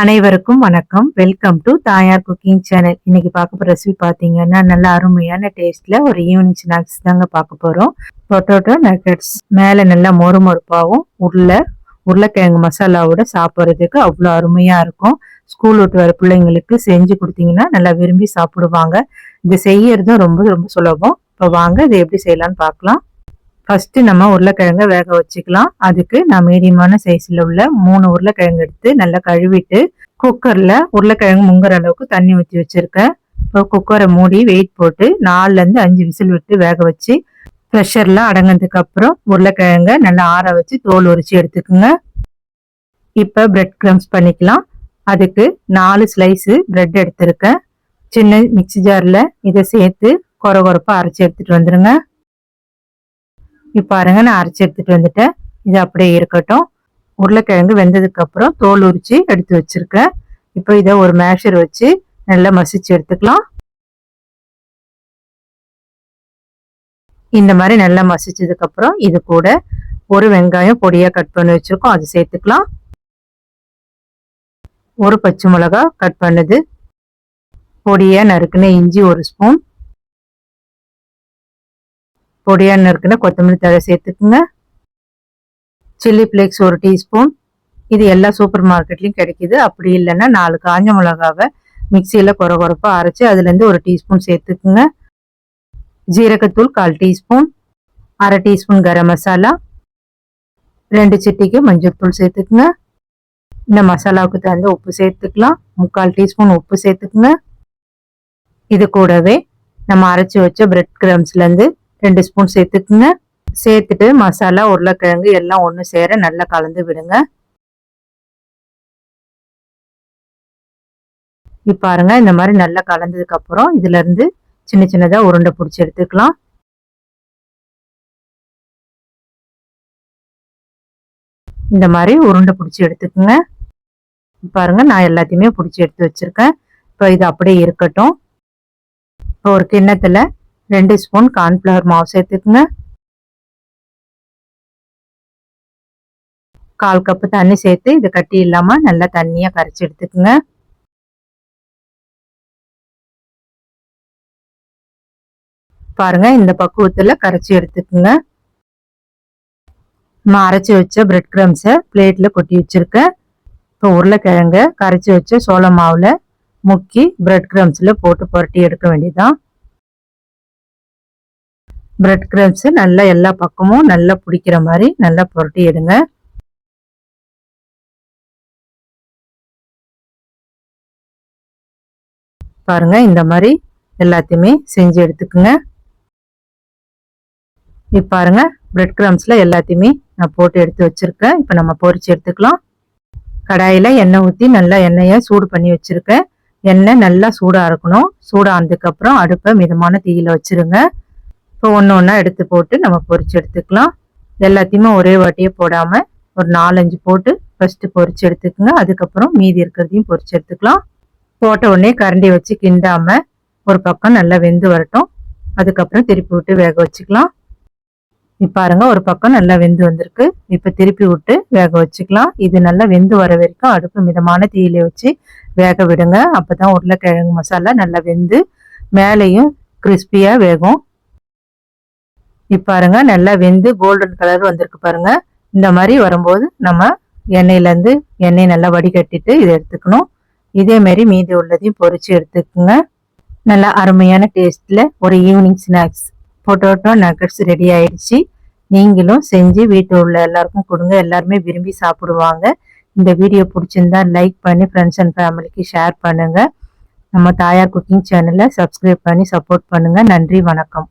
அனைவருக்கும் வணக்கம். Welcome to தாயார் குக்கிங் சேனல். இன்னைக்கு பார்க்க போற ரெசிபி பார்த்தீங்கன்னா நல்ல அருமையான டேஸ்ட்ல ஒரு ஈவினிங் ஸ்நாக்ஸ் தாங்க பார்க்க போறோம். பொட்டேட்டோ நக்கெட்ஸ் மேலே நல்லா மொறுமொறுப்பாகவும் உருளைக்கிழங்கு மசாலாவோட சாப்பிட்றதுக்கு அவ்வளோ அருமையா இருக்கும். ஸ்கூல் விட்டு வர பிள்ளைங்களுக்கு செஞ்சு கொடுத்தீங்கன்னா நல்லா விரும்பி சாப்பிடுவாங்க. இது செய்யறதும் ரொம்ப ரொம்ப சுலபம். இப்போ வாங்க இதை எப்படி செய்யலாம்னு பார்க்கலாம். ஃபர்ஸ்ட் நம்ம உருளைக்கிழங்க வேக வச்சுக்கலாம். அதுக்கு நான் மீடியமான சைஸ்ல உள்ள 3 உருளைக்கிழங்கு எடுத்து நல்லா கழுவிட்டு குக்கர்ல உருளைக்கிழங்கு முங்குற அளவுக்கு தண்ணி ஊற்றி வச்சிருக்கேன். இப்போ குக்கரை மூடி வெயிட் போட்டு 4ல இருந்து 5 விசில் விட்டு வேக வச்சு ப்ரெஷர்லாம் அடங்கினதுக்கு அப்புறம் உருளைக்கிழங்க நல்லா ஆற வச்சு தோல் உரிச்சு எடுத்துக்குங்க. இப்போ பிரெட் கிரம்ஸ் பண்ணிக்கலாம். அதுக்கு 4 ஸ்லைஸு பிரெட் எடுத்திருக்கேன். சின்ன மிக்சி ஜார்ல இதை சேர்த்து கொரகொரப்பா அரைச்சி எடுத்துட்டு வந்துருங்க. இப்போ பாருங்க, நான் அரைச்சி எடுத்துட்டு வந்துட்டேன். இது அப்படியே இருக்கட்டும். உருளைக்கிழங்கு வெந்ததுக்கு அப்புறம் தோல் உரிச்சு எடுத்து வச்சிருக்கேன். இப்போ இதை ஒரு மேஷர் வச்சு நல்லா மசிச்சு எடுத்துக்கலாம். இந்த மாதிரி நல்லா மசிச்சதுக்கு அப்புறம் இது கூட ஒரு வெங்காயம் பொடியா கட் பண்ணி வச்சிருக்கோம், அது சேர்த்துக்கலாம். ஒரு பச்சை மிளகா கட் பண்ணது, பொடியா நறுக்குன இஞ்சி 1 ஸ்பூன், பொடியா நறுக்குன கொத்தமல்லி தழை சேர்த்துக்குங்க. Chilli flakes 1 teaspoon. இது எல்லா சூப்பர் மார்க்கெட்லயும் கிடைக்குது. அப்படி இல்லைன்னா 4 காஞ்ச மிளகாவை மிக்சியில கொரகொரப்பா அரைச்சு அதுல இருந்து 1 டீஸ்பூன் சேர்த்துக்குங்க. ஜீரகத்தூள் 1/4 டீஸ்பூன், 1/2 டீஸ்பூன் கரம் மசாலா, 2 சிட்டிக்கு மஞ்சள் தூள் சேர்த்துக்குங்க. இந்த மசாலாவுக்கு தகுந்த உப்பு சேர்த்துக்கலாம். 3/4 டீஸ்பூன் உப்பு சேர்த்துக்குங்க. இது கூடவே நம்ம அரைச்சி வச்ச பிரெட் கிரம்ஸ்ல இருந்து 2 ஸ்பூன் சேர்த்துக்குங்க. சேர்த்துட்டு மசாலா உருளைக்கிழங்கு எல்லாம் ஒன்று சேர நல்லா கலந்து விடுங்க. இப்போ பாருங்க, இந்த மாதிரி நல்லா கலந்ததுக்கு அப்புறம் இதுல இருந்து சின்ன சின்னதா உருண்டை பிடிச்சி எடுத்துக்கலாம். இந்த மாதிரி உருண்டை பிடிச்சி எடுத்துக்குங்க. பாருங்க, நான் எல்லாத்தையுமே பிடிச்சி எடுத்து வச்சிருக்கேன். இப்போ இது அப்படியே இருக்கட்டும். இப்போ ஒரு கிண்ணத்துல 2 ஸ்பூன் கார்ன்ஃப்ளவர் மாவு சேர்த்துக்குங்க. 1/4 கப்பு தண்ணி சேர்த்து இது கட்டி இல்லாம நல்லா தண்ணியா கரைச்சி எடுத்துக்குங்க. பாருங்க, இந்த பக்குவத்துல கரைச்சி எடுத்துக்குங்க. நான் அரைச்சி வச்ச பிரெட் கிரம்ஸை பிளேட்ல கொட்டி வச்சிருக்கேன். இப்போ உருளைக்கிழங்க கரைச்சி வச்ச சோள மாவுல முக்கி பிரெட் கிரம்ஸ்ல போட்டு புரட்டி எடுக்க வேண்டியதுதான். பிரெட் கிரம்ஸ் நல்லா எல்லா பக்கமும் நல்லா பிடிக்கிற மாதிரி நல்லா புரட்டி எடுங்க. பாருங்க, இந்த மாதிரி எல்லாத்தையுமே செஞ்சு எடுத்துக்குங்க. இப்போ பாருங்க, பிரெட் கிரம்ஸ்ல எல்லாத்தையுமே நான் போட்டு எடுத்து வச்சிருக்கேன். இப்போ நம்ம பொரிச்சு எடுத்துக்கலாம். கடாயில எண்ணெய் ஊற்றி நல்லா எண்ணெயை சூடு பண்ணி வச்சிருக்கேன். எண்ணெய் நல்லா சூடா இருக்கணும். சூடானதுக்கு அப்புறம் அடுப்பை மிதமான தீயில வச்சிருங்க. இப்போ ஒன்று ஒன்றா எடுத்து போட்டு நம்ம பொரிச்சு எடுத்துக்கலாம். எல்லாத்தையுமே ஒரே வாட்டியே போடாம ஒரு 4-5 போட்டு ஃபர்ஸ்ட் பொரிச்சு எடுத்துக்கோங்க. அதுக்கப்புறம் மீதி இருக்கிறதையும் பொரிச்சு எடுத்துக்கலாம். போட்ட உடனே கரண்டி வச்சு கிண்டாம ஒரு பக்கம் நல்லா வெந்து வரட்டும். அதுக்கப்புறம் திருப்பி விட்டு வேக வச்சுக்கலாம். இப்போ பாருங்க, ஒரு பக்கம் நல்லா வெந்து வந்திருக்கு. இப்போ திருப்பி விட்டு வேக வச்சுக்கலாம். இது நல்லா வெந்து வர வரைக்கும் அடுப்பு மிதமான தீயில வச்சு வேக விடுங்க. அப்பதான் உருளைக்கிழங்கு மசாலா நல்லா வெந்து மேலேயும் கிறிஸ்பியா வேகும். இப்போ பாருங்க, நல்லா வெந்து கோல்டன் கலர் வந்திருக்கு பாருங்க. இந்த மாதிரி வரும்போது நம்ம எண்ணெயிலேருந்து எண்ணெய் நல்லா வடிகட்டிட்டு இதை எடுத்துக்கணும். இதே மாதிரி மீதி உள்ளதையும் பொரிச்சு எடுத்துக்கோங்க. நல்லா அருமையான டேஸ்ட்ல ஒரு evening snacks potato nuggets ready ஆயிடுச்சு. நீங்களும் செஞ்சு வீட்டில் உள்ள எல்லாருக்கும் கொடுங்க. எல்லாருமே விரும்பி சாப்பிடுவாங்க. இந்த வீடியோ பிடிச்சிருந்தா லைக் பண்ணி ஃப்ரெண்ட்ஸ் அண்ட் ஃபேமிலிக்கு ஷேர் பண்ணுங்க. நம்ம தாயார் குக்கிங் சேனலை சப்ஸ்கிரைப் பண்ணி சப்போர்ட் பண்ணுங்க. நன்றி, வணக்கம்.